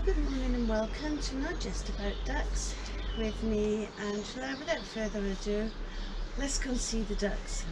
good morning and welcome to Not Just About Ducks with me, Angela. Without further ado, let's go and see the ducks.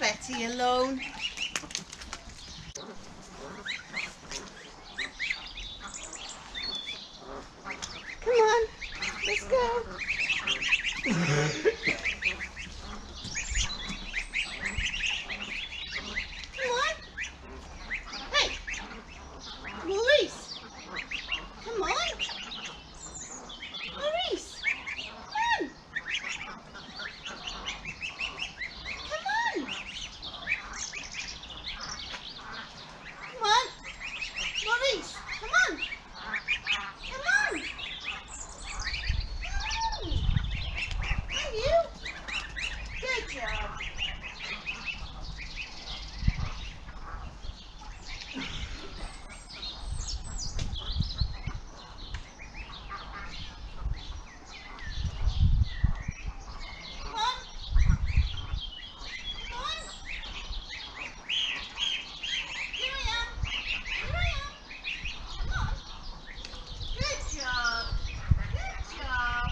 Betty alone. Come on, let's go. Come on. Hey, Maurice. Come on. Maurice, come on. Maurice, come on! Come on! Are you? Good job. Come on! Come on! Here I am! Here I am! Come on! Good job! Good job!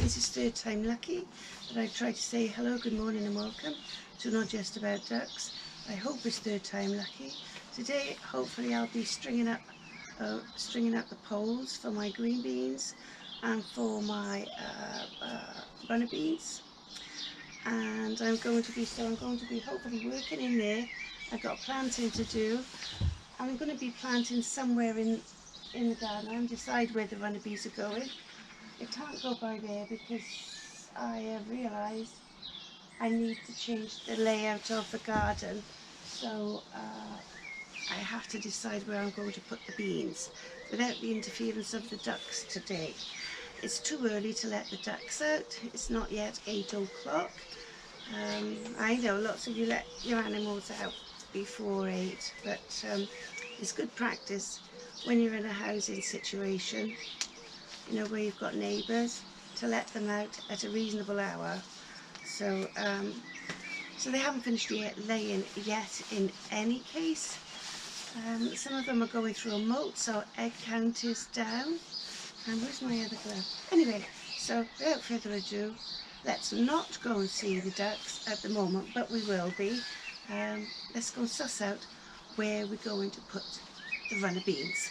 this is third time lucky that I tried to say hello, good morning and welcome to Not Just About Ducks. I hope it's third time lucky. Today hopefully I'll be stringing up the poles for my green beans and for my runner beans, and I'm going to be hopefully working in there. I've got planting to do. I'm going to be planting somewhere in the garden. I'm decide where the runner bees are going. It can't go by there because I have realised I need to change the layout of the garden, so I have to decide where I'm going to put the beans without the interference of the ducks today. It's too early to let the ducks out. It's not yet 8 o'clock. I know lots of you let your animals out before 8, but it's good practice when you're in a housing situation, you know, where you've got neighbours, to let them out at a reasonable hour. So so they haven't finished laying yet in any case. Some of them are going through a molt, so egg count is down. And where's my other glove? Anyway, so without further ado, let's not go and see the ducks at the moment, but we will be. Let's go and suss out where we're going to put the runner beans.